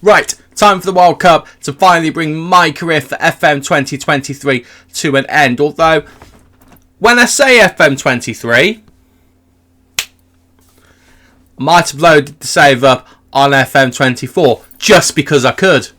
Right, time for the World Cup to finally bring my career for FM 2023 to an end. Although, when I say FM23, I might have loaded the save up on FM24 just because I could.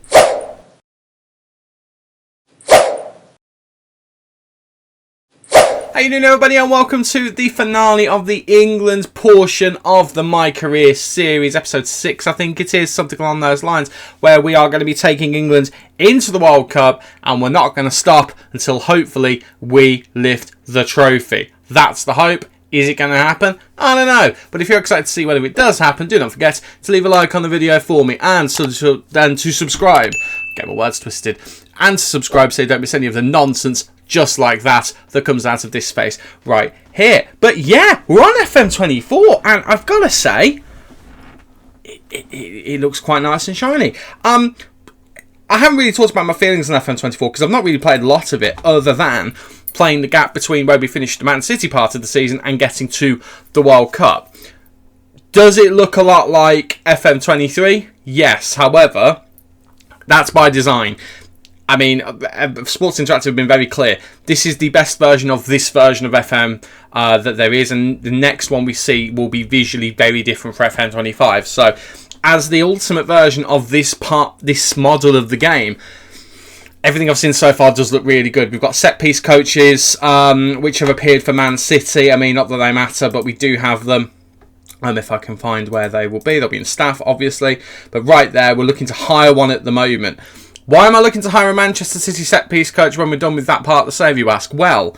How you doing, everybody, and welcome to the finale of the England portion of the My Career series, episode 6 I think it is, something along those lines, where we are going to be taking England into the World Cup, and we're not going to stop until hopefully we lift the trophy. That's the hope. Is it going to happen? I don't know. But if you're excited to see whether it does happen, do not forget to leave a like on the video for me and to subscribe. Get my words twisted. And to subscribe so you don't miss any of the nonsense just like that comes out of this space right here. But yeah, we're on FM24, and I've got to say, it looks quite nice and shiny. I haven't really talked about my feelings on FM24 because I've not really played a lot of it other than playing the gap between where we finished the Man City part of the season and getting to the World Cup. Does it look a lot like FM23? Yes, however, that's by design. I mean, Sports Interactive have been very clear. This is the best version of this version of FM that there is, and the next one we see will be visually very different for FM25. So, as the ultimate version of this model of the game, everything I've seen so far does look really good. We've got set-piece coaches, which have appeared for Man City. I mean, not that they matter, but we do have them. If I can find where they will be. They'll be in staff, obviously. But right there, we're looking to hire one at the moment. Why am I looking to hire a Manchester City set-piece coach when we're done with that part of the save, you ask? Well,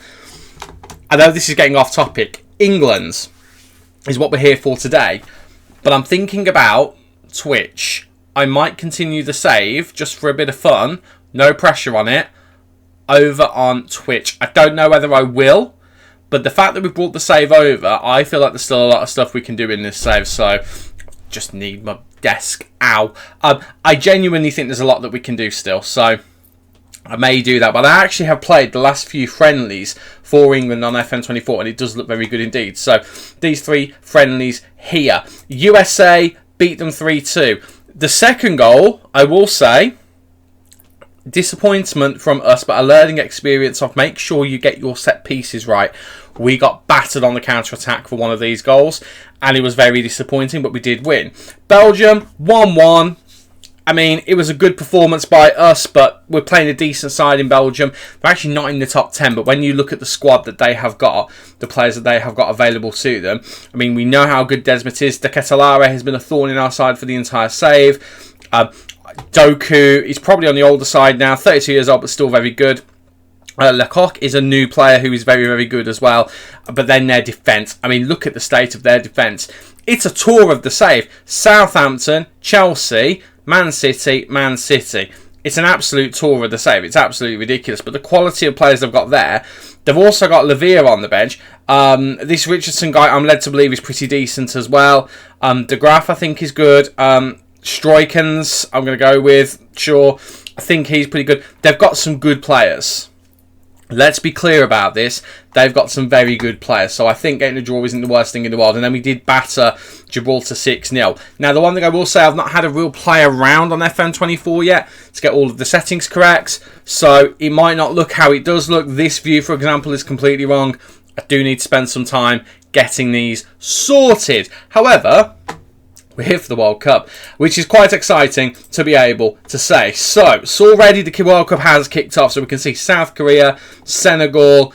I know this is getting off topic. England is what we're here for today. But I'm thinking about Twitch. I might continue the save, just for a bit of fun, no pressure on it, over on Twitch. I don't know whether I will, but the fact that we've brought the save over, I feel like there's still a lot of stuff we can do in this save, so just need my desk. Ow. I genuinely think there's a lot that we can do still, so I may do that. But I actually have played the last few friendlies for England on FM24, and it does look very good indeed. So these 3 friendlies here. USA beat them 3-2. The second goal, I will say, disappointment from us, but a learning experience of make sure you get your set pieces right. We got battered on the counter-attack for one of these goals, and it was very disappointing, but we did win. Belgium, 1-1. I mean, it was a good performance by us, but we're playing a decent side in Belgium. They're actually not in the top 10, but when you look at the squad that they have got, the players that they have got available to them, I mean, we know how good Desmond is. De Ketelaere has been a thorn in our side for the entire save. Doku is probably on the older side now, 32 years old, but still very good. Lecoq is a new player who is very, very good as well. But then their defence. I mean, look at the state of their defence. It's a tour of the save. Southampton, Chelsea, Man City, Man City. It's an absolute tour of the save. It's absolutely ridiculous. But the quality of players they've got there. They've also got Lavia on the bench. This Richardson guy, I'm led to believe, is pretty decent as well. De Graaf, I think, is good. Stroikens, I'm going to go with. Sure. I think he's pretty good. They've got some good players. Let's be clear about this. They've got some very good players. So I think getting a draw isn't the worst thing in the world. And then we did batter Gibraltar 6-0. Now, the one thing I will say, I've not had a real play around on FM24 yet to get all of the settings correct. So it might not look how it does look. This view, for example, is completely wrong. I do need to spend some time getting these sorted. However, we're here for the World Cup, which is quite exciting to be able to say. So already the World Cup has kicked off, so we can see South Korea, Senegal,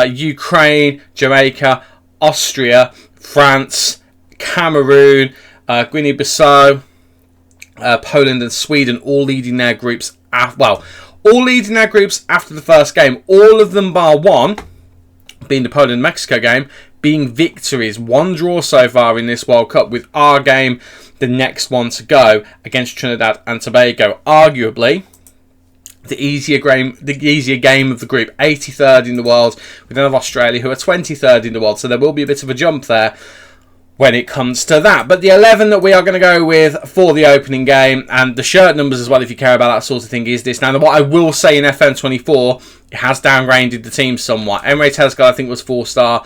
Ukraine, Jamaica, Austria, France, Cameroon, Guinea-Bissau, Poland and Sweden all leading their groups. All leading their groups after the first game. All of them bar one, being the Poland-Mexico game, being victories. One draw so far in this World Cup, with our game the next one to go against Trinidad and Tobago. Arguably the easier game of the group. 83rd in the world. We then have Australia, who are 23rd in the world, so there will be a bit of a jump there when it comes to that. But the 11 that we are going to go with for the opening game, and the shirt numbers as well, if you care about that sort of thing, is this. Now, what I will say in FM24, it has downgraded the team somewhat. Emre Tezgah, I think, was 4-star.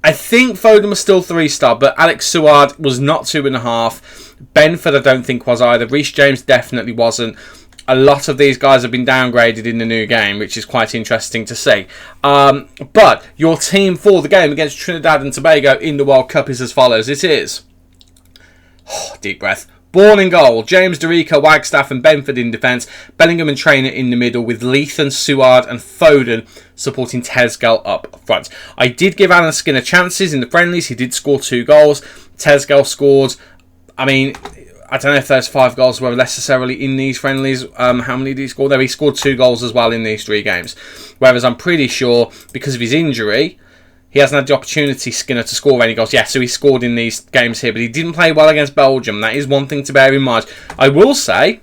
I think Foden was still 3-star, but Alex Suard was not 2.5. Benford I don't think was either. Reece James definitely wasn't. A lot of these guys have been downgraded in the new game, which is quite interesting to see. But your team for the game against Trinidad and Tobago in the World Cup is as follows. It is... deep breath. Bourne in goal, James Derica, Wagstaff and Benford in defence, Bellingham and Trainer in the middle with Leithan, Suard and Foden supporting Tesgel up front. I did give Alan Skinner chances in the friendlies. He did score 2 goals. Tesgel scored, I mean, I don't know if those 5 goals were necessarily in these friendlies. How many did he score? No, he scored 2 goals as well in these 3 games. Whereas I'm pretty sure, because of his injury, he hasn't had the opportunity, Skinner, to score any goals. Yeah, so he scored in these games here, but he didn't play well against Belgium. That is one thing to bear in mind. I will say,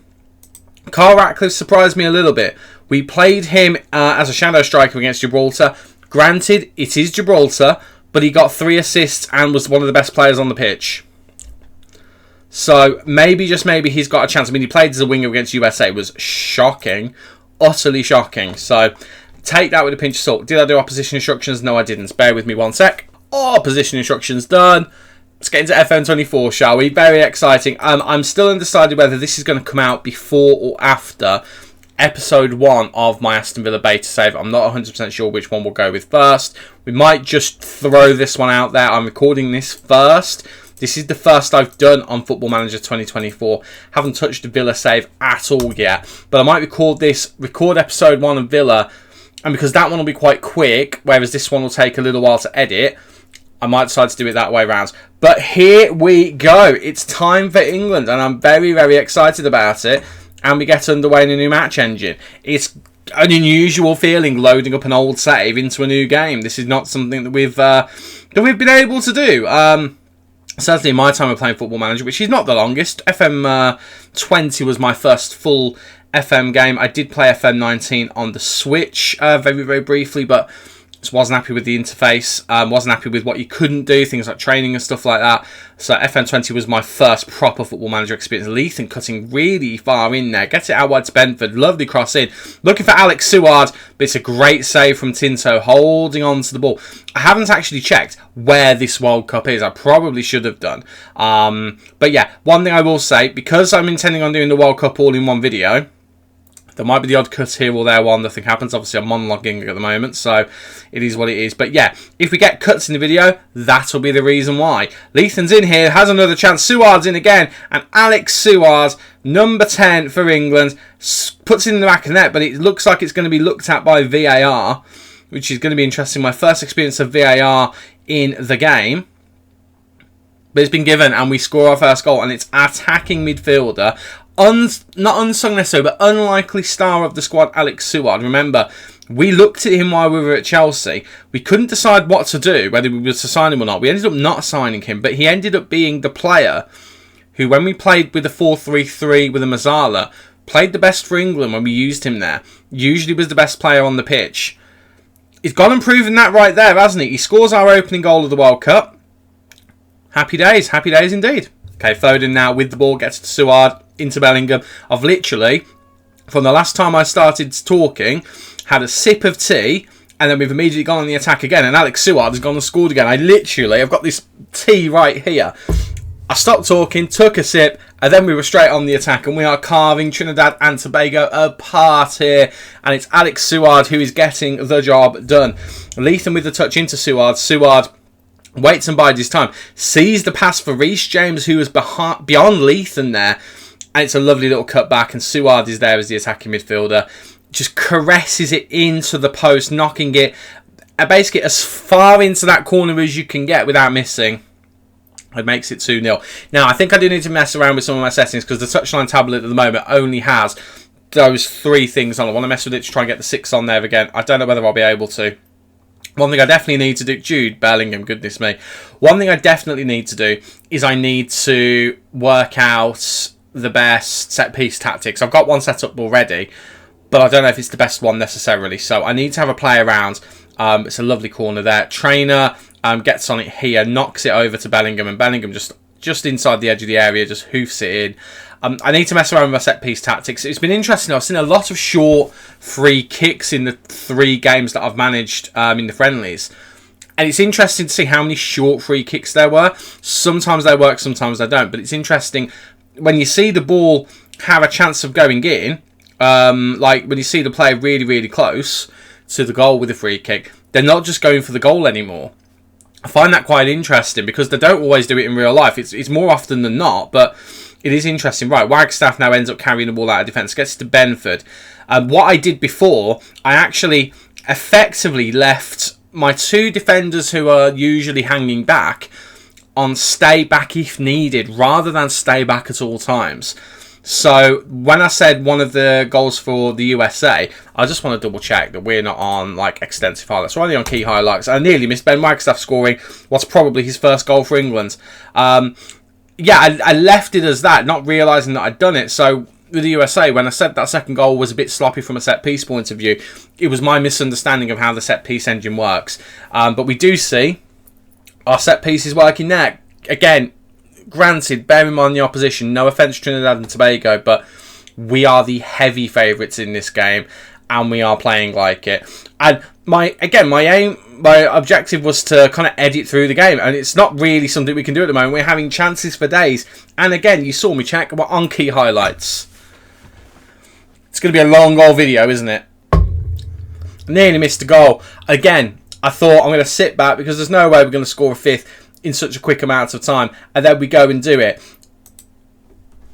Carl Ratcliffe surprised me a little bit. We played him as a shadow striker against Gibraltar. Granted, it is Gibraltar, but he got 3 assists and was one of the best players on the pitch. So maybe, just maybe, he's got a chance. I mean, he played as a winger against USA. It was shocking. Utterly shocking. So take that with a pinch of salt. Did I do opposition instructions? No, I didn't. Bear with me one sec. Opposition instructions done. Let's get into FM24, shall we? Very exciting. I'm still undecided whether this is going to come out before or after episode 1 of my Aston Villa beta save. I'm not 100% sure which one we'll go with first. We might just throw this one out there. I'm recording this first. This is the first I've done on Football Manager 2024. Haven't touched the Villa save at all yet. But I might record episode 1 of Villa. And because that one will be quite quick, whereas this one will take a little while to edit, I might decide to do it that way round. But here we go. It's time for England. And I'm very, very excited about it. And we get underway in a new match engine. It's an unusual feeling loading up an old save into a new game. This is not something that we've been able to do. Certainly in my time of playing Football Manager, which is not the longest. FM20 was my first full FM game. I did play FM19 on the Switch very, very briefly, but just wasn't happy with the interface. Wasn't happy with what you couldn't do, things like training and stuff like that. So FM20 was my first proper Football Manager experience. Leithan cutting really far in there. Gets it out wide to Benford. Lovely cross in. Looking for Alex Suard, but it's a great save from Tinto, holding on to the ball. I haven't actually checked where this World Cup is. I probably should have done. But yeah, one thing I will say, because I'm intending on doing the World Cup all in one video, there might be the odd cut here or there while nothing happens. Obviously, I'm monologuing at the moment, so it is what it is. But yeah, if we get cuts in the video, that'll be the reason why. Leithan's in here, has another chance. Suard's in again, and Alex Suard, number 10 for England, puts it in the back of the net, but it looks like it's going to be looked at by VAR, which is going to be interesting. My first experience of VAR in the game. But it's been given, and we score our first goal, and it's attacking midfielder. Not unsung necessarily, but unlikely star of the squad, Alex Suard. Remember, we looked at him while we were at Chelsea. We couldn't decide what to do, whether we were to sign him or not. We ended up not signing him, but he ended up being the player who, when we played with the 4-3-3 with a Mazzala, played the best for England when we used him there. Usually was the best player on the pitch. He's gone and proven that right there, hasn't he? He scores our opening goal of the World Cup. Happy days indeed. Okay, Foden now with the ball, gets to Suard, into Bellingham. I've literally, from the last time I started talking, had a sip of tea, and then we've immediately gone on the attack again, and Alex Suard has gone and scored again. I've got this tea right here. I stopped talking, took a sip, and then we were straight on the attack, and we are carving Trinidad and Tobago apart here, and it's Alex Suard who is getting the job done. Leithan with the touch into Suard. Suard waits and bides his time, sees the pass for Reece James, who was beyond Leithan there, and it's a lovely little cut back, and Suard is there as the attacking midfielder. Just caresses it into the post, knocking it basically as far into that corner as you can get without missing. It makes it 2-0. Now, I think I do need to mess around with some of my settings, because the touchline tablet at the moment only has those 3 things on. I want to mess with it to try and get the 6 on there again. I don't know whether I'll be able to. One thing I definitely need to do... Jude Bellingham, goodness me. One thing I definitely need to do is I need to work out the best set-piece tactics. I've got one set up already, but I don't know if it's the best one necessarily. So I need to have a play around. It's a lovely corner there. Trainer gets on it here, knocks it over to Bellingham, and Bellingham just inside the edge of the area, just hoofs it in. I need to mess around with my set-piece tactics. It's been interesting. I've seen a lot of short free kicks in the 3 games that I've managed in the friendlies. And it's interesting to see how many short free kicks there were. Sometimes they work, sometimes they don't. But it's interesting when you see the ball have a chance of going in, like when you see the player really, really close to the goal with a free kick, they're not just going for the goal anymore. I find that quite interesting because they don't always do it in real life. It's more often than not, but it is interesting. Right, Wagstaff now ends up carrying the ball out of defence, gets to Benford. What I did before, I actually effectively left my two defenders who are usually hanging back on stay back if needed, rather than stay back at all times. So when I said one of the goals for the USA, I just want to double check that we're not on like extensive highlights. We're only on key highlights. I nearly missed Ben Wagstaff scoring what's probably his first goal for England. Yeah, I left it as that, not realising that I'd done it. So with the USA, when I said that second goal was a bit sloppy from a set piece point of view, it was my misunderstanding of how the set piece engine works. But we do see our set piece is working there. Again, granted, bear in mind the opposition, no offence Trinidad and Tobago, but we are the heavy favourites in this game, and we are playing like it. And my objective was to kind of edit through the game, and it's not really something we can do at the moment. We're having chances for days, and again, you saw me check, we're on key highlights. It's going to be a long goal video, isn't it? Nearly missed a goal. Again, I thought I'm going to sit back because there's no way we're going to score a fifth in such a quick amount of time, and then we go and do it.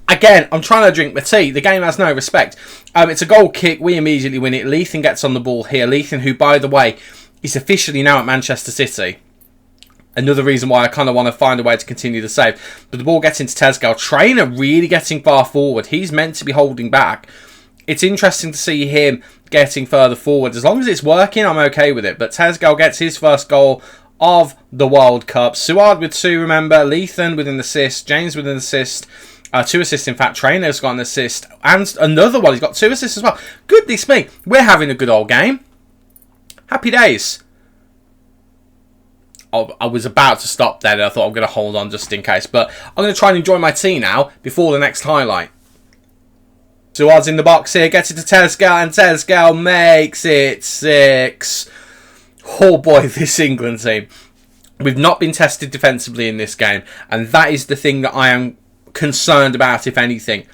Again, I'm trying to drink my tea. The game has no respect. It's a goal kick. We immediately win it. Leithen gets on the ball here. Leithen, who, by the way, is officially now at Manchester City. Another reason why I kind of want to find a way to continue the save. But the ball gets into Tesgal. Trainer really getting far forward. He's meant to be holding back. It's interesting to see him getting further forward. As long as it's working, I'm okay with it. But Tesgal gets his first goal of the World Cup. Suard with 2, remember. Leithen with an assist. James with an assist. 2 assists, in fact. Trainer's got an assist. And another one. He's got 2 assists as well. Goodness me. We're having a good old game. Happy days. Oh, I was about to stop there. And I thought I'm going to hold on just in case. But I'm going to try and enjoy my tea now before the next highlight. Suard's in the box here. Gets it to Tesgal. And Tesgal makes it 6. Oh boy, this England team. We've not been tested defensively in this game. And that is the thing that I am concerned about, if anything.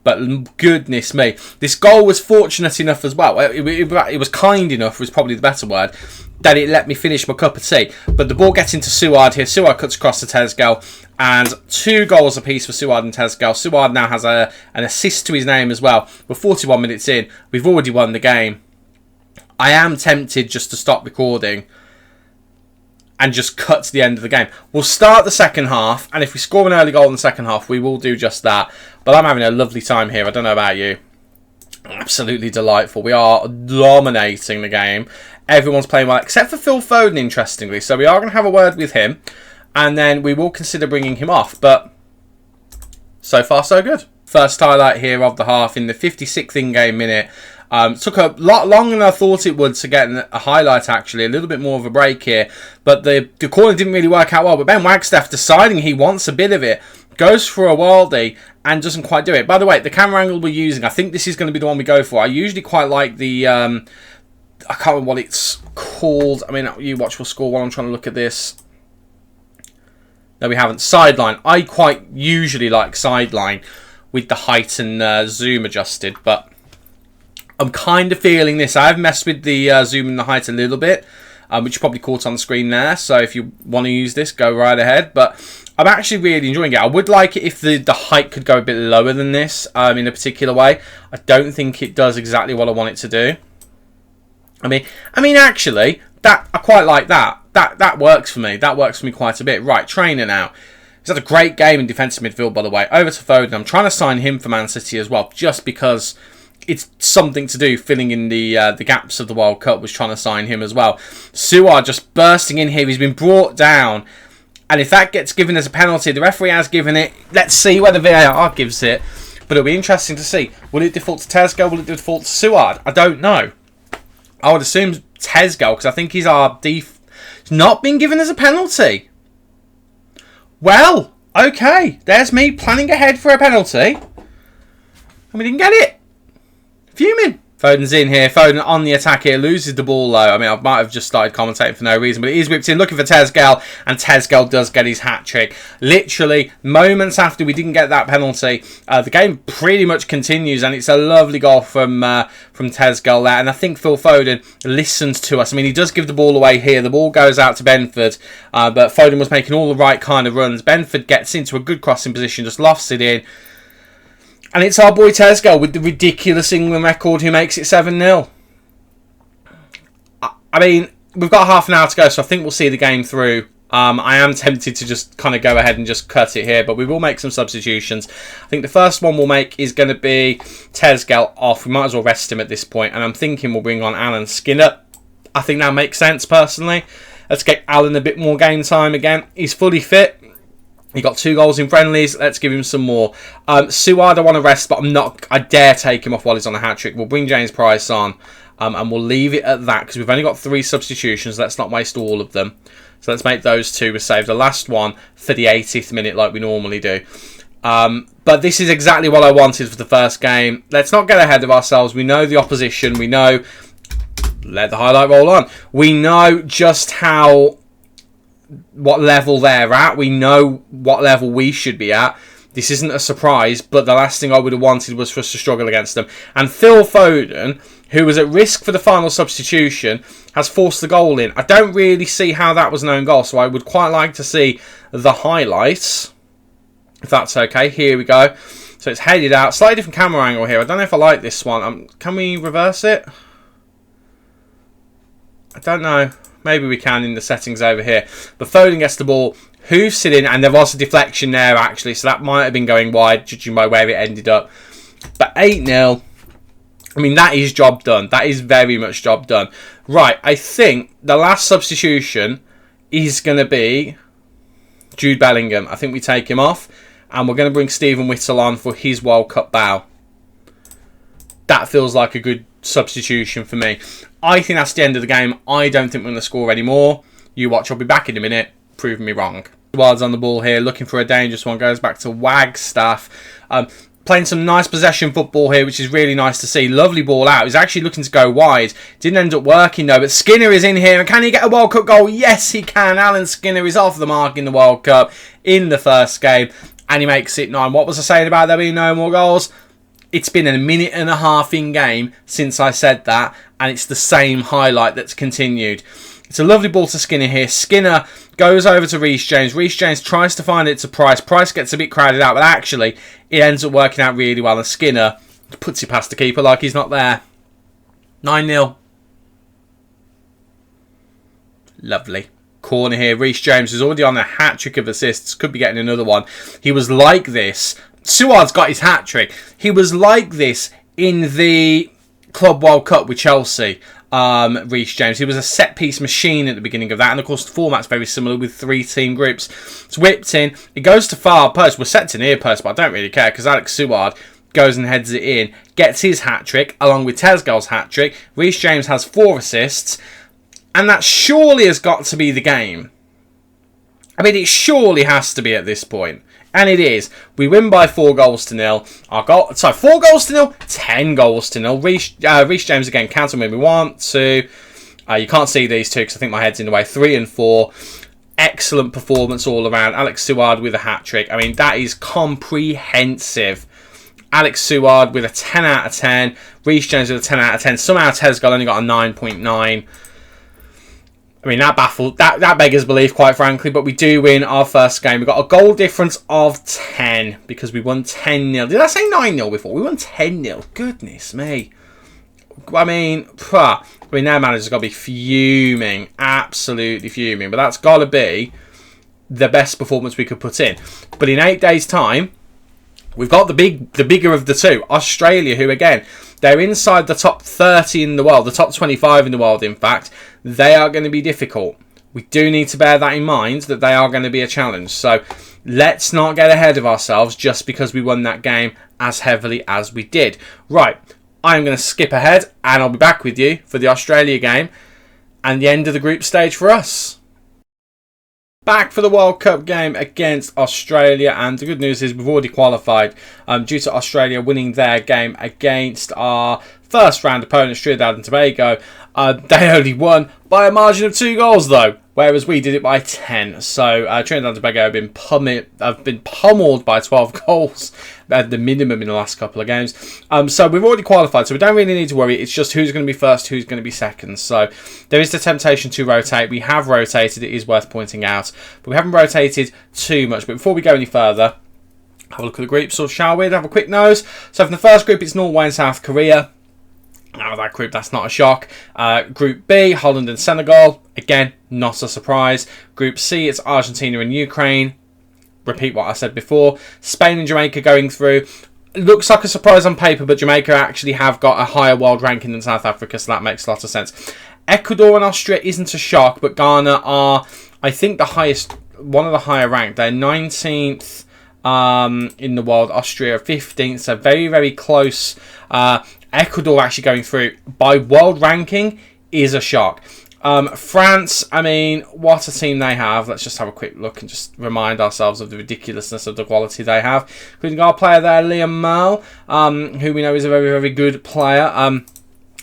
But goodness me. This goal was fortunate enough as well. It was kind enough, was probably the better word, that it let me finish my cup of tea. But the ball gets into Suard here. Suard cuts across to Tesgal. And 2 goals apiece for Suard and Tesgal. Suard now has an assist to his name as well. We're 41 minutes in. We've already won the game. I am tempted just to stop recording and just cut to the end of the game. We'll start the second half, and if we score an early goal in the second half, we will do just that. But I'm having a lovely time here. I don't know about you. Absolutely delightful. We are dominating the game. Everyone's playing well, except for Phil Foden, interestingly. So we are going to have a word with him, and then we will consider bringing him off. But so far, so good. First highlight here of the half in the 56th in-game minute. Took a lot longer than I thought it would to get a highlight, actually. A little bit more of a break here. But the corner didn't really work out well. But Ben Wagstaff, deciding he wants a bit of it, goes for a worldie and doesn't quite do it. By the way, the camera angle we're using, I think this is going to be the one we go for. I usually quite like the... I can't remember what it's called. I mean, you watch will score while I'm trying to look at this. No, we haven't. Sideline. I quite usually like sideline with the height and zoom adjusted, but I'm kind of feeling this. I've messed with the zoom and the height a little bit, which you probably caught on the screen there. So if you want to use this, go right ahead. But I'm actually really enjoying it. I would like it if the height could go a bit lower than this in a particular way. I don't think it does exactly what I want it to do. I mean, actually, that I quite like that. That works for me. That works for me quite a bit. Right, Trainer now. He's had a great game in defensive midfield, by the way. Over to Foden. I'm trying to sign him for Man City as well, just because it's something to do, filling in the gaps of the World Cup. Was trying to sign him as well. Suard just bursting in here. He's been brought down. And if that gets given as a penalty, the referee has given it. Let's see whether VAR gives it. But it'll be interesting to see. Will it default to Tesgal? Will it default to Suard? I don't know. I would assume Tesgal, because I think he's our He's not been given as a penalty. Well, okay. There's me planning ahead for a penalty. And we didn't get it. Fuming. Foden's in here. Foden on the attack here. Loses the ball though. I mean, I might have just started commentating for no reason, but it is whipped in looking for Tezgel, and Tezgel does get his hat-trick. Literally, moments after we didn't get that penalty, the game pretty much continues, and it's a lovely goal from Tezgel there. And I think Phil Foden listens to us. I mean, he does give the ball away here. The ball goes out to Benford, but Foden was making all the right kind of runs. Benford gets into a good crossing position, just lofts it in. And it's our boy Tezgel with the ridiculous England record who makes it 7-0. I mean, we've got half an hour to go, so I think we'll see the game through. I am tempted to just kind of go ahead and just cut it here, but we will make some substitutions. I think the first one we'll make is going to be Tezgel off. We might as well rest him at this point, and I'm thinking we'll bring on Alan Skinner. I think that makes sense, personally. Let's get Alan a bit more game time again. He's fully fit. He got 2 goals in friendlies. Let's give him some more. Suard, I want to rest, but I dare take him off while he's on a hat-trick. We'll bring James Price on, and we'll leave it at that, because we've only got 3 substitutions. Let's not waste all of them. So let's make those 2. We'll save the last one for the 80th minute like we normally do. But this is exactly what I wanted for the first game. Let's not get ahead of ourselves. We know the opposition. We know... Let the highlight roll on. We know just what level they're at. We know what level we should be at. This isn't a surprise, but the last thing I would have wanted was for us to struggle against them. And Phil Foden, who was at risk for the final substitution, has forced the goal in. I don't really see how that was an own goal, so I would quite like to see the highlights, if that's okay. Here we go. So it's headed out. Slightly different camera angle here. I don't know if I like this one. Can we reverse it? I don't know. Maybe we can in the settings over here. But Foden gets the ball, hoofs it in, and there was a deflection there, actually. So that might have been going wide, judging by where it ended up. But 8-0, I mean, that is job done. That is very much job done. Right, I think the last substitution is going to be Jude Bellingham. I think we take him off, and we're going to bring Stephen Whittle on for his World Cup bow. That feels like a good substitution for me. I think that's the end of the game. I don't think we're going to score anymore. You watch, I'll be back in a minute, proving me wrong. Wild's on the ball here, looking for a dangerous one. Goes back to Wagstaff. Playing some nice possession football here, which is really nice to see. Lovely ball out. He's actually looking to go wide. Didn't end up working though, but Skinner is in here. And can he get a World Cup goal? Yes, he can. Alan Skinner is off the mark in the World Cup in the first game. And he makes it 9. What was I saying about there being no more goals? It's been a minute and a half in game since I said that, and it's the same highlight that's continued. It's a lovely ball to Skinner here. Skinner goes over to Reece James. Reece James tries to find it to Price. Price gets a bit crowded out, but actually it ends up working out really well, and Skinner puts it past the keeper like he's not there. 9-0. Lovely. Corner here. Reece James is already on a hat-trick of assists. Could be getting another one. He was like this. Suard's got his hat-trick. He was like this in the Club World Cup with Chelsea, Reece James. He was a set-piece machine at the beginning of that. And, of course, the format's very similar with 3-team groups. It's whipped in. It goes to far post. We're set to near post, but I don't really care because Alex Suard goes and heads it in. Gets his hat-trick along with Tezgel's hat-trick. Reece James has 4 assists. And that surely has got to be the game. I mean, it surely has to be at this point. And it is. We win by 4-0. 4-0? 10-0. Reece James again. Count them in. 1, 2. You can't see these 2 because I think my head's in the way. 3 and 4. Excellent performance all around. Alex Suard with a hat-trick. I mean, that is comprehensive. Alex Suard with a 10 out of 10. Reece James with a 10 out of 10. Somehow Tezgel only got a 9.9. I mean, that beggars belief, quite frankly, but we do win our first game. We've got a goal difference of 10 because we won 10-0. Did I say 9-0 before? We won 10-0. Goodness me. I mean, their manager's got to be fuming. Absolutely fuming. But that's got to be the best performance we could put in. But in 8 days' time, we've got the bigger of the two, Australia, who, again, they're inside the top 30 in the world, the top 25 in the world, in fact. They are going to be difficult. We do need to bear that in mind, that they are going to be a challenge. So let's not get ahead of ourselves just because we won that game as heavily as we did. Right, I'm going to skip ahead and I'll be back with you for the Australia game and the end of the group stage for us. back for the World Cup game against Australia, and the good news is we've already qualified due to Australia winning their game against our first round opponents, Trinidad and Tobago. They only won by a margin of 2 goals though, whereas we did it by 10. So Trinidad and Tobago have been pummeled by 12 goals at the minimum in the last couple of games. So we've already qualified, so we don't really need to worry. It's just who's going to be first, who's going to be second. So there is the temptation to rotate. We have rotated, it is worth pointing out, but we haven't rotated too much. But before we go any further, have a look at the groups, shall we? Have a quick nose. So from the first group, it's Norway and South Korea. Now that group, that's not a shock. Group B, Holland and Senegal. Again, not a surprise. Group C, it's Argentina and Ukraine. Repeat what I said before. Spain and Jamaica going through. Looks like a surprise on paper, but Jamaica actually have got a higher world ranking than South Africa, so that makes a lot of sense. Ecuador and Austria isn't a shock, but Ghana are, I think, the highest, one of the higher ranked. They're 19th in the world. Austria 15th, so very, very close. Ecuador actually going through by world ranking is a shock. France, I mean, what a team they have. Let's just have a quick look and just remind ourselves of the ridiculousness of the quality they have. Including our player there, Liam Merle, who we know is a very, very good player.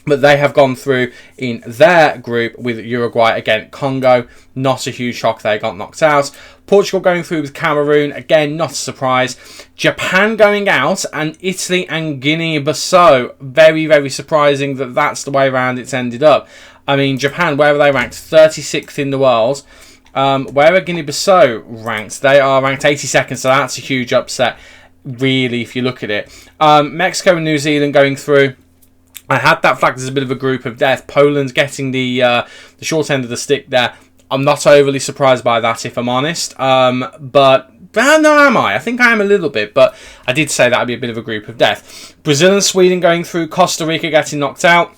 But they have gone through in their group with Uruguay. Again, Congo, not a huge shock. They got knocked out. Portugal going through with Cameroon. Again, not a surprise. Japan going out. And Italy and Guinea-Bissau. Very, very surprising that that's the way around it's ended up. I mean, Japan, where are they ranked? 36th in the world. Where are Guinea-Bissau ranked? They are ranked 82nd, so that's a huge upset, really, if you look at it. Mexico and New Zealand going through. I had that flagged as a bit of a group of death. Poland's getting the short end of the stick there. I'm not overly surprised by that, if I'm honest. But no, am I? I think I am a little bit, but I did say that would be a bit of a group of death. Brazil and Sweden going through. Costa Rica getting knocked out.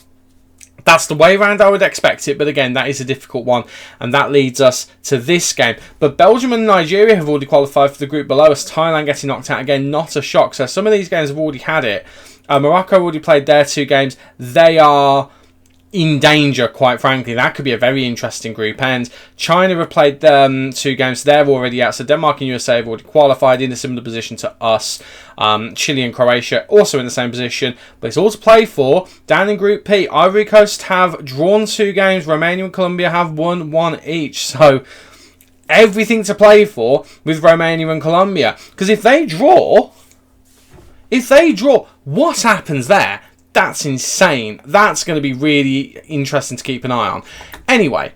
That's the way around I would expect it, but again, that is a difficult one, and that leads us to this game. But Belgium and Nigeria have already qualified for the group below us. Thailand getting knocked out again, not a shock. So some of these games have already had it. Morocco already played their 2 games. They are in danger, quite frankly. That could be a very interesting group end. China have played 2 games. They're already out. So Denmark and USA have already qualified in a similar position to us. Chile and Croatia also in the same position. But it's all to play for. Down in Group P, Ivory Coast have drawn 2 games. Romania and Colombia have won 1 each. So everything to play for with Romania and Colombia. Because if they draw, what happens there? That's insane. That's going to be really interesting to keep an eye on. Anyway,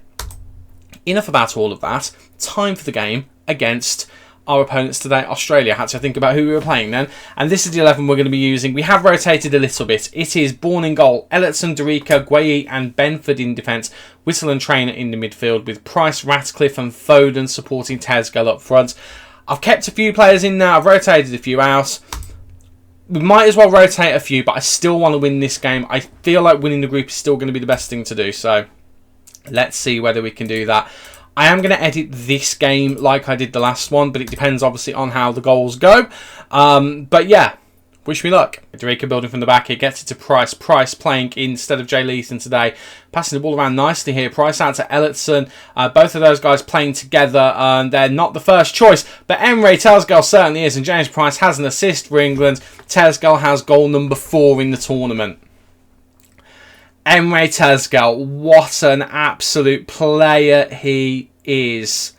enough about all of that. Time for the game against our opponents today, Australia. I had to think about who we were playing then. And this is the 11 we're going to be using. We have rotated a little bit. It is Bourne in goal, Ellerton, Derica, Gueye and Benford in defence, Whittle and Trainer in the midfield, with Price, Ratcliffe and Foden supporting Tesgell up front. I've kept a few players in now. I've rotated a few out. We might as well rotate a few, but I still want to win this game. I feel like winning the group is still going to be the best thing to do. So let's see whether we can do that. I am going to edit this game like I did the last one, but it depends obviously on how the goals go. But yeah, wish me luck. Derica building from the back here, gets it to Price. Price playing instead of Jay Leeson today. Passing the ball around nicely here. Price out to Ellerton. Both of those guys playing together. They're not the first choice, but Emre Tesgell certainly is. And James Price has an assist for England. Tesgell has goal number 4 in the tournament. Emre Tesgell, what an absolute player he is.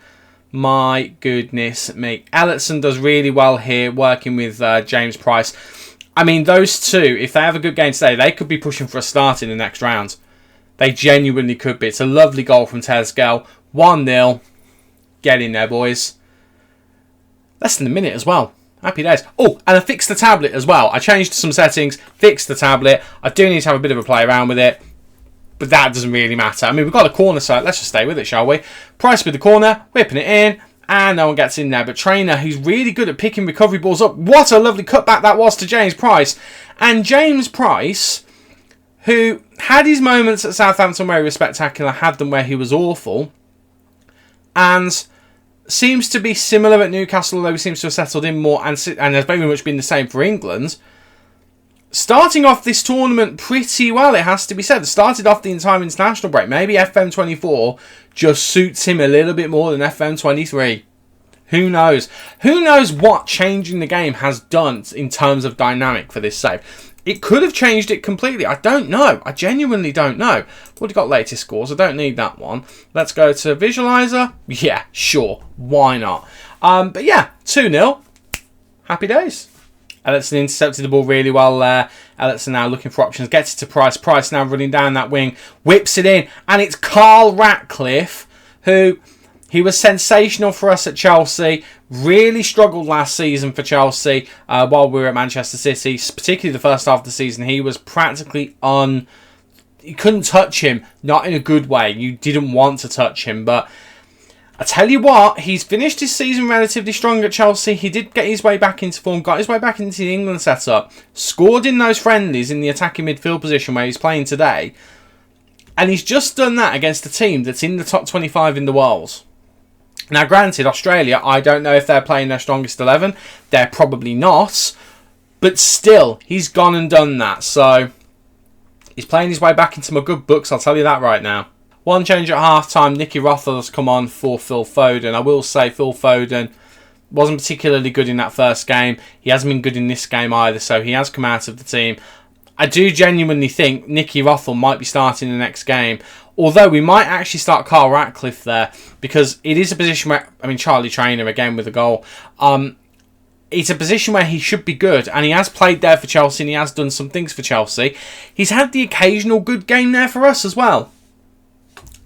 My goodness me. Ellerton does really well here, working with James Price. I mean, those two, if they have a good game today, they could be pushing for a start in the next round. They genuinely could be. It's a lovely goal from Tesgell. 1-0. Get in there, boys. Less than a minute as well. Happy days. Oh, and I fixed the tablet as well. I changed some settings, fixed the tablet. I do need to have a bit of a play around with it, but that doesn't really matter. I mean, we've got a corner, so let's just stay with it, shall we? Price with the corner, whipping it in, and no one gets in there. But Trainer, who's really good at picking recovery balls up. What a lovely cutback that was to James Price. And James Price, who had his moments at Southampton where he was spectacular, had them where he was awful, and seems to be similar at Newcastle, although he seems to have settled in more, and has very much been the same for England. starting off this tournament pretty well, it has to be said. Started off the entire international break. Maybe FM24 just suits him a little bit more than FM23. Who knows? Who knows what changing the game has done in terms of dynamic for this save? It could have changed it completely. I don't know. I genuinely don't know. We've got latest scores. I don't need that one. Let's go to visualizer. Yeah, sure. Why not? But yeah, 2-0. Happy days. Ellison intercepted the ball really well there. Ellison now looking for options. Gets it to Price. Price now running down that wing. Whips it in. And it's Carl Ratcliffe, who... he was sensational for us at Chelsea. Really struggled last season for Chelsea while we were at Manchester City. Particularly the first half of the season. He was practically you couldn't touch him. Not in a good way. You didn't want to touch him. But I tell you what, he's finished his season relatively strong at Chelsea. He did get his way back into form. Got his way back into the England setup. Scored in those friendlies in the attacking midfield position where he's playing today. And he's just done that against a team that's in the top 25 in the world. Now, granted, Australia, I don't know if they're playing their strongest 11. They're probably not. But still, he's gone and done that. So, he's playing his way back into my good books, I'll tell you that right now. One change at half-time. Nicky Rothwell has come on for Phil Foden. I will say Phil Foden wasn't particularly good in that first game. He hasn't been good in this game either, so he has come out of the team. I do genuinely think Nicky Rothwell might be starting the next game. Although we might actually start Carl Ratcliffe there, because it is a position where, I mean, Charlie Traynor again with a goal. It's a position where he should be good, and he has played there for Chelsea, and he has done some things for Chelsea. He's had the occasional good game there for us as well.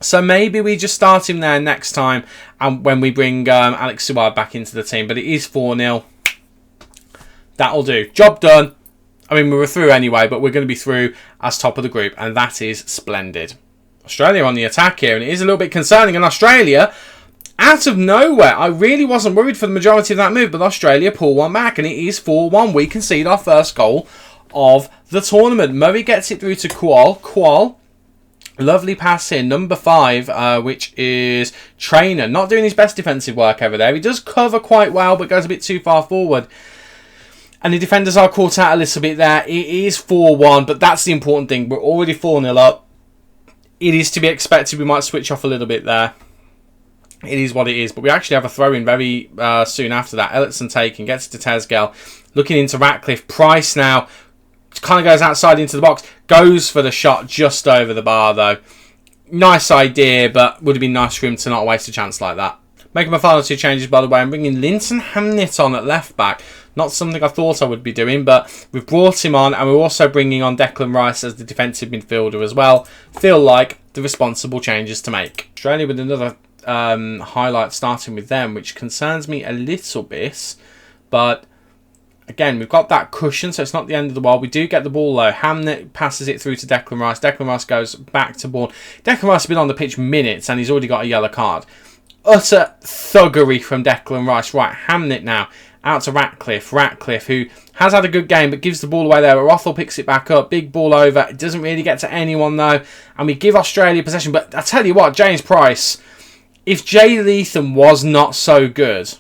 So maybe we just start him there next time, and when we bring Alex Suarez back into the team. But it is 4-0. That'll do. Job done. I mean, we were through anyway, but we're going to be through as top of the group, and that is splendid. Australia on the attack here, and it is a little bit concerning. And Australia, out of nowhere, I really wasn't worried for the majority of that move, but Australia pull one back, and it is 4-1. We concede our first goal of the tournament. Murray gets it through to Kual. Kual, lovely pass here, number 5, which is Traynor. Not doing his best defensive work over there. He does cover quite well, but goes a bit too far forward. And the defenders are caught out a little bit there. It is 4-1, but that's the important thing. We're already 4-0 up. It is to be expected. We might switch off a little bit there. It is what it is. But we actually have a throw-in very soon after that. Ellison taking, gets to Tezgel. Looking into Ratcliffe. Price now kind of goes outside into the box. Goes for the shot just over the bar, though. Nice idea, but would have been nice for him to not waste a chance like that. Making my final 2 changes, by the way. I'm bringing Linton Hamnett on at left-back. Not something I thought I would be doing, but we've brought him on, and we're also bringing on Declan Rice as the defensive midfielder as well. Feel like the responsible changes to make. Australia with another highlight starting with them, which concerns me a little bit. But, again, we've got that cushion, so it's not the end of the world. We do get the ball, though. Hamnett passes it through to Declan Rice. Declan Rice goes back to ball. Declan Rice has been on the pitch minutes, and he's already got a yellow card. Utter thuggery from Declan Rice. Right, Hamnett now. Out to Ratcliffe. Ratcliffe, who has had a good game, but gives the ball away there. Rothwell picks it back up. Big ball over. It doesn't really get to anyone, though. And we give Australia possession. But I tell you what, James Price, if Jay Leatham was not so good,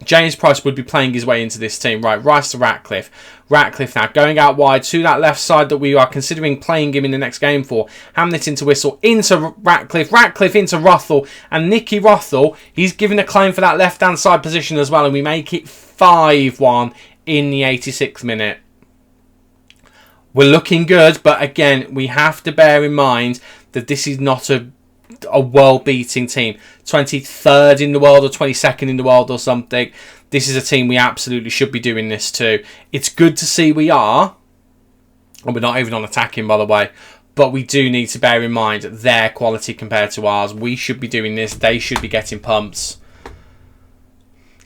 James Price would be playing his way into this team. Right, Rice to Ratcliffe. Ratcliffe now going out wide to that left side that we are considering playing him in the next game for. Hamnett into Whistle, into Ratcliffe. Ratcliffe into Rothwell. And Nicky Rothwell, he's given a claim for that left-hand side position as well. And we make it 5-1 in the 86th minute. We're looking good, but again, we have to bear in mind that this is not a world-beating team. 23rd in the world or 22nd in the world or something. This is a team we absolutely should be doing this to. It's good to see we are. And we're not even on attacking, by the way. But we do need to bear in mind their quality compared to ours. We should be doing this. They should be getting pumps.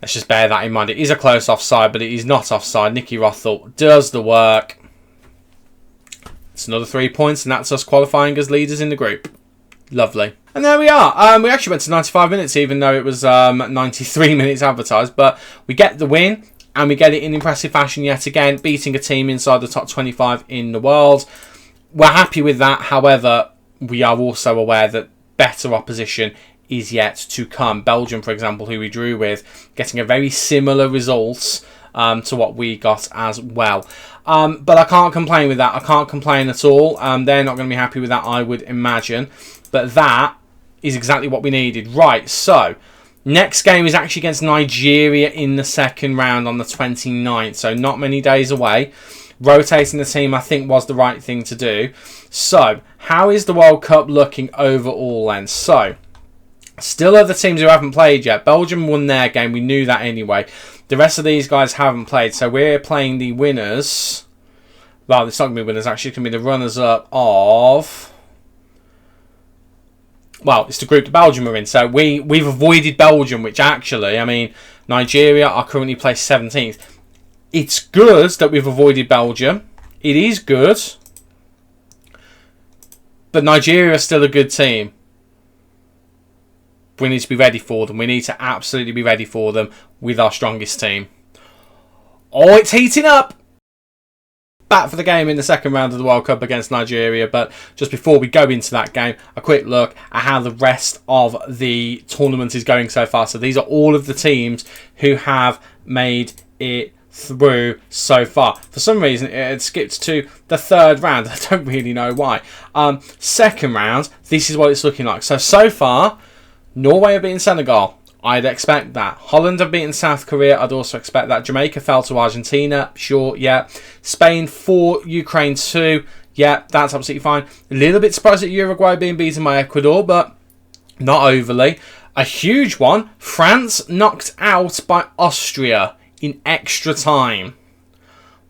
Let's just bear that in mind. It is a close offside, but it is not offside. Nicky Rothwell does the work. It's another 3 points, and that's us qualifying as leaders in the group. Lovely. And there we are. We actually went to 95 minutes, even though it was 93 minutes advertised. But we get the win, and we get it in impressive fashion yet again, beating a team inside the top 25 in the world. We're happy with that. However, we are also aware that better opposition is yet to come. Belgium, for example, who we drew with, getting a very similar result to what we got as well. But I can't complain with that. I can't complain at all. They're not going to be happy with that, I would imagine. But that is exactly what we needed. Right, so next game is actually against Nigeria in the second round on the 29th. So not many days away. Rotating the team, I think, was the right thing to do. So, how is the World Cup looking overall then? So, still other teams who haven't played yet. Belgium won their game. We knew that anyway. The rest of these guys haven't played. So, we're playing the winners. Well, it's not going to be winners. Actually, it's going to be the runners-up of... Well, it's the group that Belgium are in. So, we've avoided Belgium, which actually, I mean, Nigeria are currently placed 17th. It's good that we've avoided Belgium. It is good. But Nigeria is still a good team. We need to be ready for them. We need to absolutely be ready for them with our strongest team. Oh, it's heating up! Back for the game in the second round of the World Cup against Nigeria. But just before we go into that game, a quick look at how the rest of the tournament is going so far. So these are all of the teams who have made it through so far. For some reason, it skipped to the third round. I don't really know why. Second round, this is what it's looking like. So far, Norway have beaten Senegal. I'd expect that. Holland have beaten South Korea. I'd also expect that. Jamaica fell to Argentina. Sure, yeah. Spain 4, Ukraine 2. Yeah, that's absolutely fine. A little bit surprised at Uruguay being beaten by Ecuador, but not overly. A huge one. France knocked out by Austria in extra time.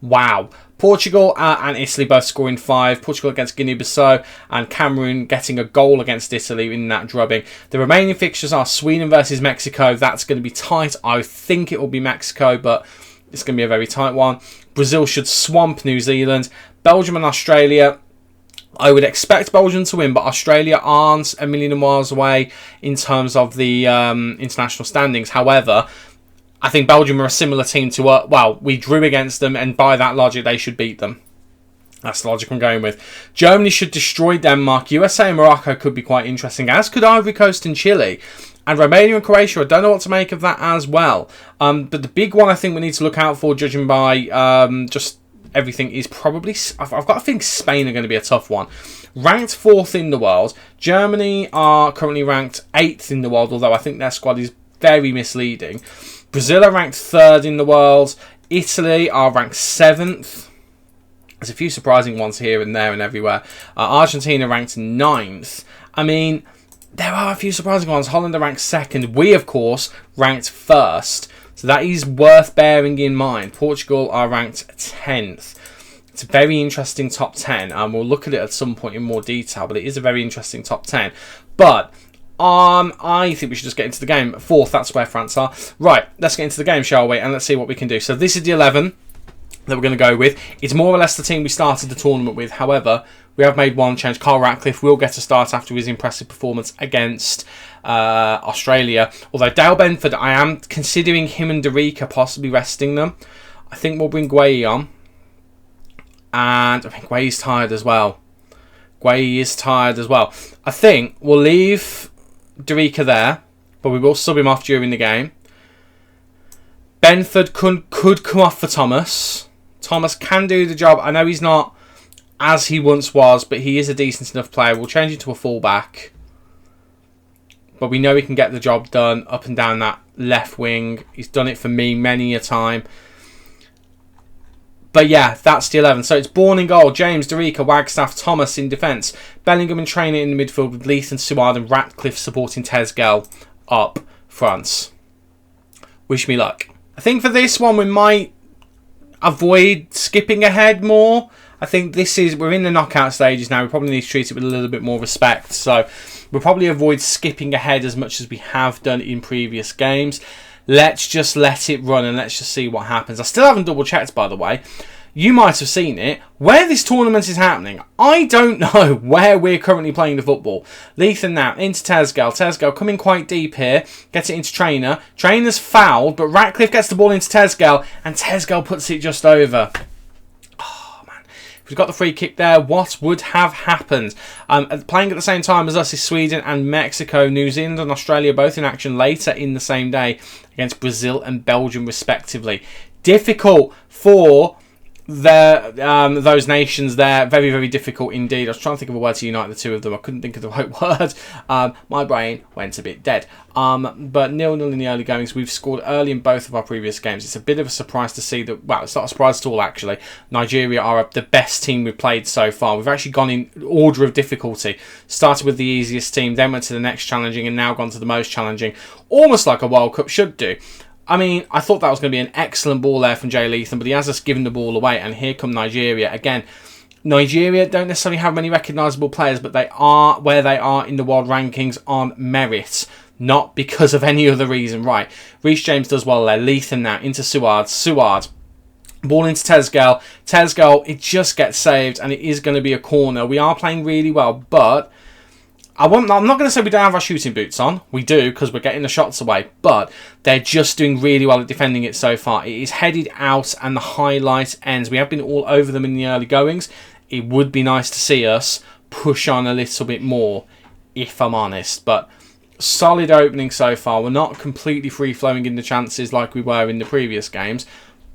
Wow. Portugal and Italy both scoring 5. Portugal against Guinea-Bissau and Cameroon getting a goal against Italy in that drubbing. The remaining fixtures are Sweden versus Mexico. That's going to be tight. I think it will be Mexico, but it's going to be a very tight one. Brazil should swamp New Zealand. Belgium and Australia. I would expect Belgium to win, but Australia aren't a million miles away in terms of the international standings. However, I think Belgium are a similar team to... well, we drew against them, and by that logic, they should beat them. That's the logic I'm going with. Germany should destroy Denmark. USA and Morocco could be quite interesting, as could Ivory Coast and Chile. And Romania and Croatia, I don't know what to make of that as well. But the big one I think we need to look out for, judging by just everything, is probably... I've got to think Spain are going to be a tough one. Ranked 4th in the world. Germany are currently ranked 8th in the world, although I think their squad is very misleading. Brazil are ranked 3rd in the world. Italy are ranked 7th. There's a few surprising ones here and there and everywhere. Argentina ranked 9th. I mean, there are a few surprising ones. Holland are ranked 2nd. We, of course, ranked 1st. So that is worth bearing in mind. Portugal are ranked 10th. It's a very interesting top 10. And we'll look at it at some point in more detail. But it is a very interesting top 10. But... I think we should just get into the game. 4th, that's where France are. Right, let's get into the game, shall we? And let's see what we can do. So this is the 11 that we're going to go with. It's more or less the team we started the tournament with. However, we have made one change. Carl Ratcliffe will get a start after his impressive performance against Australia. Although Dale Benford, I am considering him and Derica possibly resting them. I think we'll bring Gueye on. And I think Gueye's tired as well. Gueye is tired as well. I think we'll leave Derica there, but we will sub him off during the game. Benford could come off for Thomas. Thomas can do the job. I know he's not as he once was, but he is a decent enough player. We'll change him to a fullback. But we know he can get the job done up and down that left wing. He's done it for me many a time. But yeah, that's the 11. So it's Bourne in goal, James, Derica, Wagstaff, Thomas in defence, Bellingham and Trainer in the midfield with Leith and Suard and Ratcliffe supporting Tesgel up front. Wish me luck. I think for this one we might avoid skipping ahead more. I think we're in the knockout stages now. We probably need to treat it with a little bit more respect. So we'll probably avoid skipping ahead as much as we have done in previous games. Let's just let it run and let's just see what happens. I still haven't double checked, by the way. You might have seen it. Where this tournament is happening, I don't know where we're currently playing the football. Leith and that into Tesgel. Tesgel coming quite deep here. Gets it into Trainer. Trainer's fouled, but Ratcliffe gets the ball into Tesgel and Tesgel puts it just over. If we'd got the free kick there, what would have happened? Playing at the same time as us is Sweden and Mexico. New Zealand and Australia both in action later in the same day against Brazil and Belgium respectively. Difficult for those nations there, very, very difficult indeed. I was trying to think of a word to unite the two of them. I couldn't think of the right word. My brain went a bit dead. But 0-0 in the early goings. We've scored early in both of our previous games. It's a bit of a surprise to see that, well, it's not a surprise at all, actually. Nigeria are the best team we've played so far. We've actually gone in order of difficulty. Started with the easiest team, then went to the next challenging, and now gone to the most challenging. Almost like a World Cup should do. I mean, I thought that was going to be an excellent ball there from Jay Leatham, but he has us giving the ball away, and here come Nigeria. Again, Nigeria don't necessarily have many recognisable players, but they are where they are in the world rankings on merit, not because of any other reason. Right, Reece James does well there. Leatham now into Suard. Suard. Ball into Tezgel. Tezgel, it just gets saved, and it is going to be a corner. We are playing really well, but I'm not going to say we don't have our shooting boots on. We do, because we're getting the shots away. But they're just doing really well at defending it so far. It is headed out and the highlight ends. We have been all over them in the early goings. It would be nice to see us push on a little bit more, if I'm honest. But solid opening so far. We're not completely free-flowing in the chances like we were in the previous games.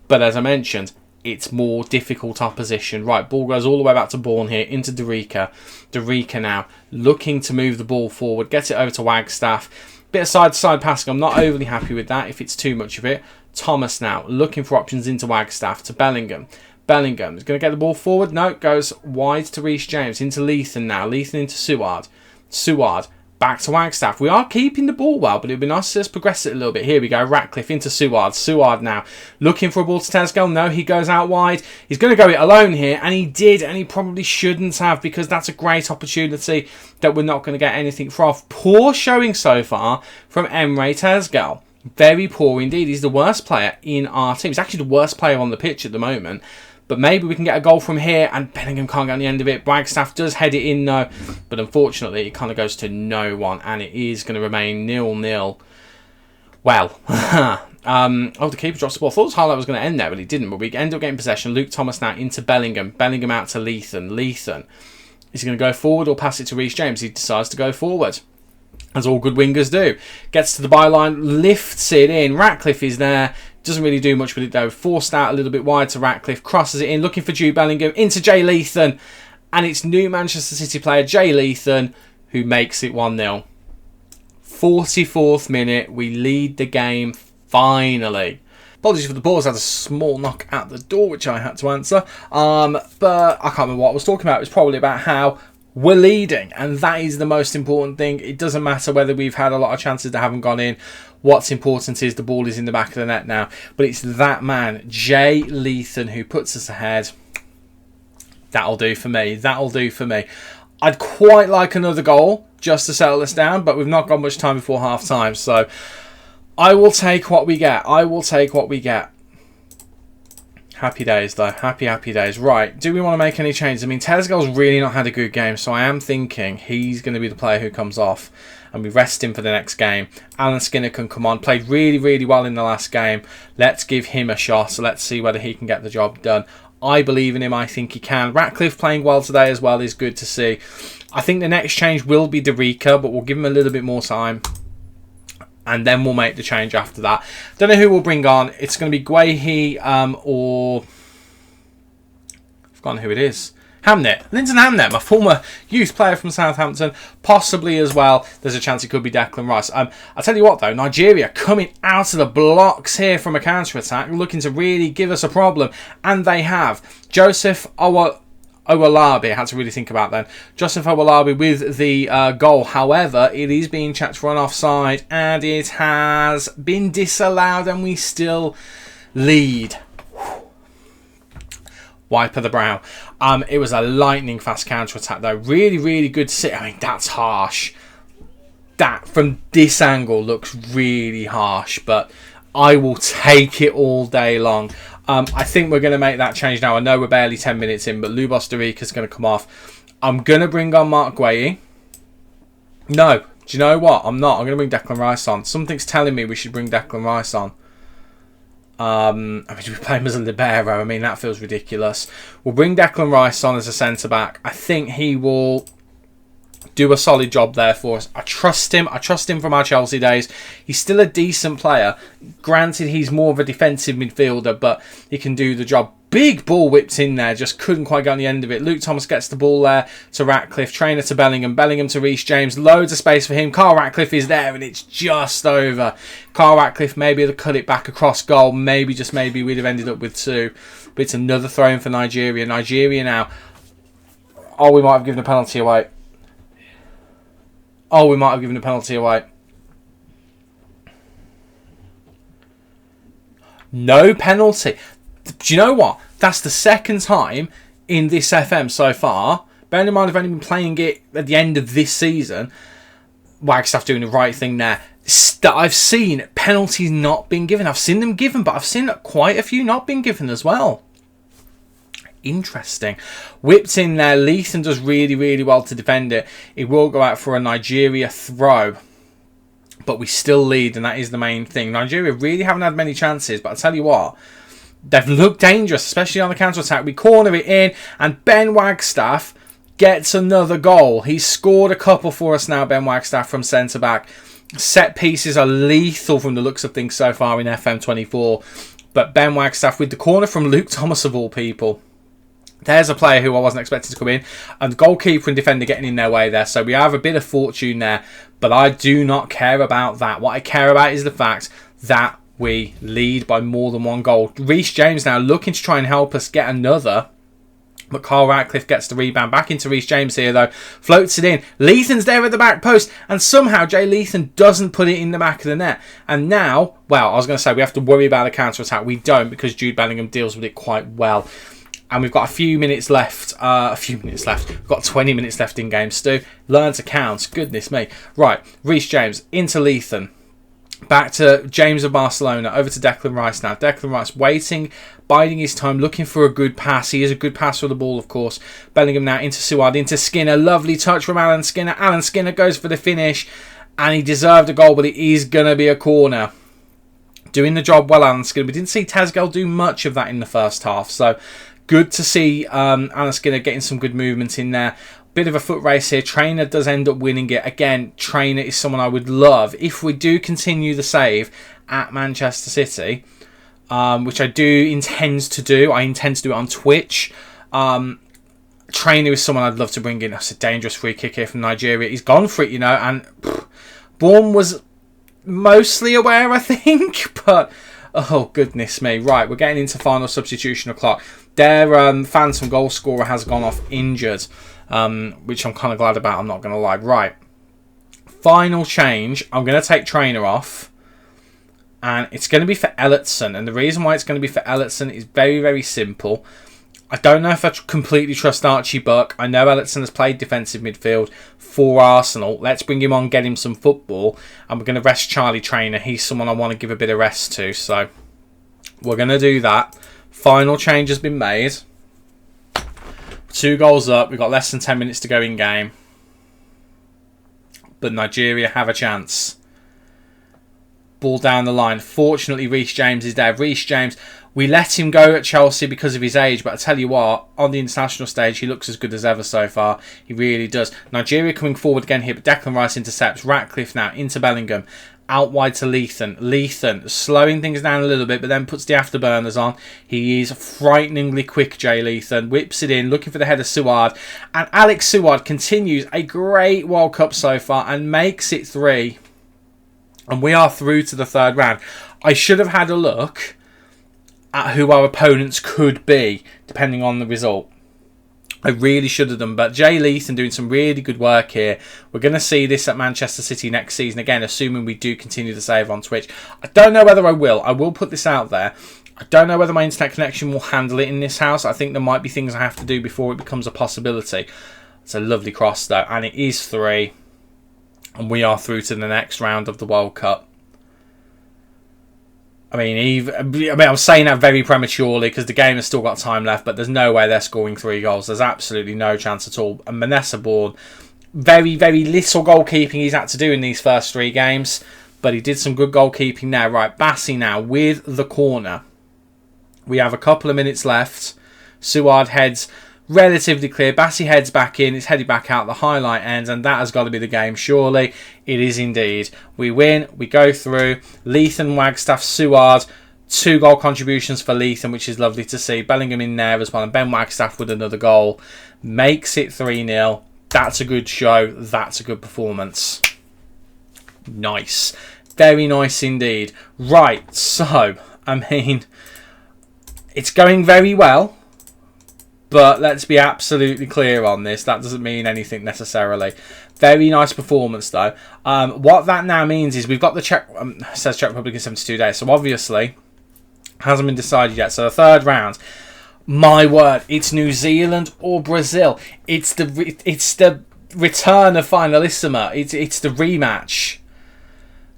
But as I mentioned, it's more difficult opposition. Right, ball goes all the way back to Bourne here, into Derica. Derica now looking to move the ball forward, get it over to Wagstaff. Bit of side-to-side passing, I'm not overly happy with that if it's too much of it. Thomas now looking for options into Wagstaff, to Bellingham. Bellingham is going to get the ball forward. No, it goes wide to Reece James, into Leatham now. Leatham into Suard. Suard back to Wagstaff. We are keeping the ball well, but it would be nice to just progress it a little bit. Here we go, Ratcliffe into Suard. Suard now looking for a ball to Tezgel. No, he goes out wide. He's going to go it alone here, and he did, and he probably shouldn't have, because that's a great opportunity that we're not going to get anything from. Poor showing so far from Emre Tezgel. Very poor indeed. He's the worst player in our team. He's actually the worst player on the pitch at the moment. But maybe we can get a goal from here, and Bellingham can't get on the end of it. Wagstaff does head it in though, but unfortunately it kind of goes to no one, and it is going to remain 0-0. Well, the keeper drops the ball. I thought this highlight was going to end there, but he didn't. But we end up getting possession. Luke Thomas now into Bellingham. Bellingham out to Leatham. Leatham, is he going to go forward or pass it to Reece James? He decides to go forward, as all good wingers do. Gets to the byline, lifts it in. Ratcliffe is there. Doesn't really do much with it though. Forced out a little bit wide to Ratcliffe. Crosses it in, looking for Jude Bellingham. Into Jay Leatham. And it's new Manchester City player Jay Leatham who makes it 1-0. 44th minute. We lead the game finally. Apologies for the pause. I had a small knock at the door which I had to answer. But I can't remember what I was talking about. It was probably about how we're leading, and that is the most important thing. It doesn't matter whether we've had a lot of chances that haven't gone in. What's important is the ball is in the back of the net now. But it's that man, Jay Leatham, who puts us ahead. That'll do for me. That'll do for me. I'd quite like another goal just to settle this down, but we've not got much time before half time. So I will take what we get. I will take what we get. Happy days though, happy days. Right, do we want to make any changes? I mean, Tezgel's really not had a good game, so I am thinking he's going to be the player who comes off, and we rest him for the next game. Alan Skinner can come on, played really well in the last game. Let's give him a shot, so let's see whether he can get the job done. I believe in him, I think he can. Ratcliffe playing well today as well is good to see. I think the next change will be Derica, but we'll give him a little bit more time, and then we'll make the change after that. Don't know who we'll bring on. It's going to be Guehi or I've forgotten who it is. Hamnet. Linton Hamnet, my former youth player from Southampton. Possibly as well. There's a chance it could be Declan Rice. I'll tell you what though, Nigeria coming out of the blocks here from a counter-attack, looking to really give us a problem. And they have. Joseph Owolabi, I had to really think about that. Joseph Owolabi with the goal. However, it is being checked for an offside, and it has been disallowed, and we still lead. Wipe of the brow. It was a lightning fast counter attack though. Really good to see. I mean, that's harsh. That from this angle looks really harsh, but I will take it all day long. I think we're going to make that change now. I know we're barely 10 minutes in, but Lubos Derica is going to come off. I'm going to bring on Mark Guehi. No, do you know what? I'm not. I'm going to bring Declan Rice on. Something's telling me we should bring Declan Rice on. I mean, we play him as a libero. I mean, that feels ridiculous. We'll bring Declan Rice on as a centre-back. I think he will do a solid job there for us. I trust him. I trust him from our Chelsea days. He's still a decent player. Granted, he's more of a defensive midfielder, but he can do the job. Big ball whipped in there, just couldn't quite get on the end of it. Luke Thomas gets the ball there to Ratcliffe, Trainer to Bellingham, Bellingham to Reece James, loads of space for him. Carl Ratcliffe is there and it's just over. Carl Ratcliffe maybe to cut it back across goal, maybe, just maybe, we'd have ended up with 2. But it's another throw in for Nigeria. Nigeria now, oh, we might have given a penalty away. Oh, we might have given a penalty away. No penalty. Do you know what? That's the second time in this FM so far. Bearing in mind I've only been playing it at the end of this season. Wagstaff doing the right thing there. I've seen penalties not being given. I've seen them given, but I've seen quite a few not being given as well. Interesting. Whipped in there. Leeson does really, really well to defend it. It will go out for a Nigeria throw. But we still lead, and that is the main thing. Nigeria really haven't had many chances, but I'll tell you what, they've looked dangerous, especially on the counter-attack. We corner it in, and Ben Wagstaff gets another goal. He's scored a couple for us now, Ben Wagstaff, from centre-back. Set pieces are lethal from the looks of things so far in FM24. But Ben Wagstaff with the corner from Luke Thomas, of all people. There's a player who I wasn't expecting to come in. And the goalkeeper and defender getting in their way there. So we have a bit of fortune there. But I do not care about that. What I care about is the fact that we lead by more than 1 goal. Reece James now looking to try and help us get another. But Carl Ratcliffe gets the rebound back into Reece James here, though. Floats it in. Leethan's there at the back post. And somehow Jay Leethan doesn't put it in the back of the net. And now, well, I was going to say we have to worry about the counter-attack. We don't, because Jude Bellingham deals with it quite well. And we've got a few minutes left. We've got 20 minutes left in game, Stu. Learn to count. Goodness me. Right. Reece James into Leethan. Back to James of Barcelona. Over to Declan Rice now. Declan Rice waiting, biding his time, looking for a good pass. He is a good pass for the ball, of course. Bellingham now into Suard, into Skinner. Lovely touch from Alan Skinner. Alan Skinner goes for the finish. And he deserved a goal, but it is going to be a corner. Doing the job well, Alan Skinner. We didn't see Tazgel do much of that in the first half. So good to see Alan Skinner getting some good movement in there. Bit of a foot race here. Trainer does end up winning it. Again, Trainer is someone I would love. If we do continue the save at Manchester City, which I do intend to do. I intend to do it on Twitch. Trainer is someone I'd love to bring in. That's a dangerous free kick here from Nigeria. He's gone for it, you know. And Bourne was mostly aware, I think. But, oh, goodness me. Right, we're getting into final substitution o'clock. Their phantom goal scorer has gone off injured. Which I'm kind of glad about, I'm not going to lie. Right. Final change. I'm going to take Trainer off. And it's going to be for Elliotson. And the reason why it's going to be for Elliotson is very, very simple. I don't know if I completely trust Archie Buck. I know Elliotson has played defensive midfield for Arsenal. Let's bring him on, get him some football. And we're going to rest Charlie Trainer. He's someone I want to give a bit of rest to. So we're going to do that. Final change has been made. 2 goals up. We've got less than 10 minutes to go in game. But Nigeria have a chance. Ball down the line. Fortunately, Reece James is there. Reece James, we let him go at Chelsea because of his age. But I tell you what, on the international stage, he looks as good as ever so far. He really does. Nigeria coming forward again here. But Declan Rice intercepts. Ratcliffe now into Bellingham. Out wide to Leethan. Leethan slowing things down a little bit, but then puts the afterburners on. He is frighteningly quick, Jay Leethan. Whips it in, looking for the header, Suard. And Alex Suard continues a great World Cup so far and makes it 3. And we are through to the 3rd round. I should have had a look at who our opponents could be, depending on the result. I really should have done, but Jay Leethan doing some really good work here. We're going to see this at Manchester City next season, again, assuming we do continue the save on Twitch. I don't know whether I will. I will put this out there. I don't know whether my internet connection will handle it in this house. I think there might be things I have to do before it becomes a possibility. It's a lovely cross, though, and it is 3. And we are through to the next round of the World Cup. I mean, I'm saying that very prematurely because the game has still got time left, but there's no way they're scoring 3 goals. There's absolutely no chance at all. And Manessa Bourne, very, very little goalkeeping he's had to do in these first 3 games, but he did some good goalkeeping there. Right, Bassi now with the corner. We have a couple of minutes left. Suard heads relatively clear. Bassey heads back in. It's headed back out the highlight ends, and that has got to be the game, surely. It is indeed. We win. We go through. Leitham, Wagstaff, Seward. 2 goal contributions for Leitham, which is lovely to see. Bellingham in there as well, and Ben Wagstaff with another goal. Makes it 3-0. That's a good show. That's a good performance. Nice. Very nice indeed. Right, so, I mean, it's going very well, but let's be absolutely clear on this. That doesn't mean anything necessarily. Very nice performance, though. What that now means is we've got the Czech, says Czech Republic in 72 days, so obviously hasn't been decided yet. So the third round, my word, it's New Zealand or Brazil. It's the return of Finalissima. It's the rematch.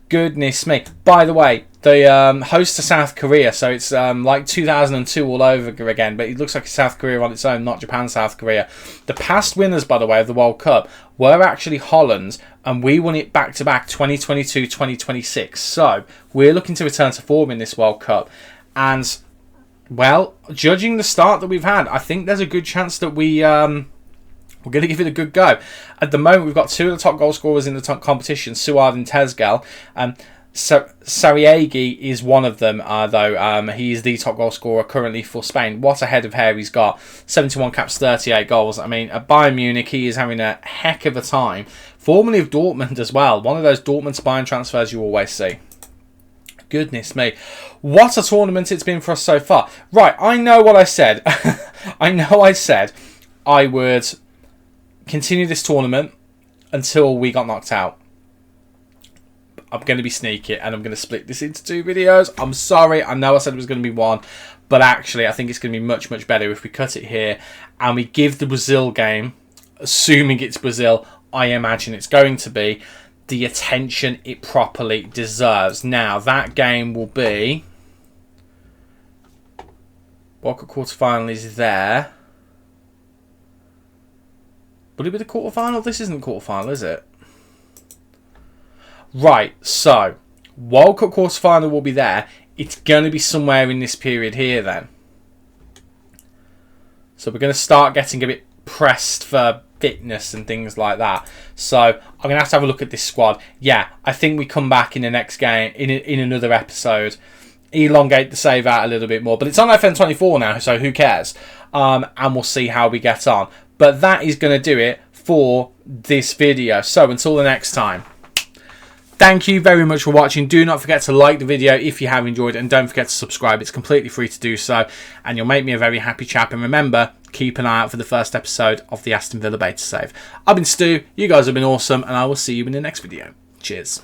Goodness me. By the way, the host to South Korea, so it's like 2002 all over again, but it looks like South Korea on its own, not Japan, South Korea. The past winners, by the way, of the World Cup were actually Holland, and we won it back-to-back 2022-2026. So we're looking to return to form in this World Cup. And, well, judging the start that we've had, I think there's a good chance that we're going to give it a good go. At the moment, we've got 2 of the top goal scorers in the top competition, Suard and Tezgel. Sariegi is one of them, though. He is the top goal scorer currently for Spain. What a head of hair he's got. 71 caps, 38 goals. I mean, at Bayern Munich, he is having a heck of a time. Formerly of Dortmund as well. One of those Dortmund Bayern transfers you always see. Goodness me. What a tournament it's been for us so far. Right, I know what I said. I know I said I would continue this tournament until we got knocked out. I'm going to be sneaky, and I'm going to split this into 2 videos. I'm sorry. I know I said it was going to be 1, but actually I think it's going to be much, much better if we cut it here and we give the Brazil game, assuming it's Brazil, I imagine it's going to be, the attention it properly deserves. Now, that game will be... World Cup quarterfinal is there. Will it be the quarterfinal? This isn't the quarterfinal, is it? Right, so World Cup quarterfinal will be there. It's going to be somewhere in this period here then. So we're going to start getting a bit pressed for fitness and things like that. So I'm going to have a look at this squad. Yeah, I think we come back in the next game, in another episode, elongate the save out a little bit more. But it's on FM24 now, so who cares? And we'll see how we get on. But that is going to do it for this video. So until the next time, thank you very much for watching. Do not forget to like the video if you have enjoyed, and don't forget to subscribe. It's completely free to do so, and you'll make me a very happy chap. And remember, keep an eye out for the first episode of the Aston Villa beta save. I've been Stu, you guys have been awesome, and I will see you in the next video. Cheers.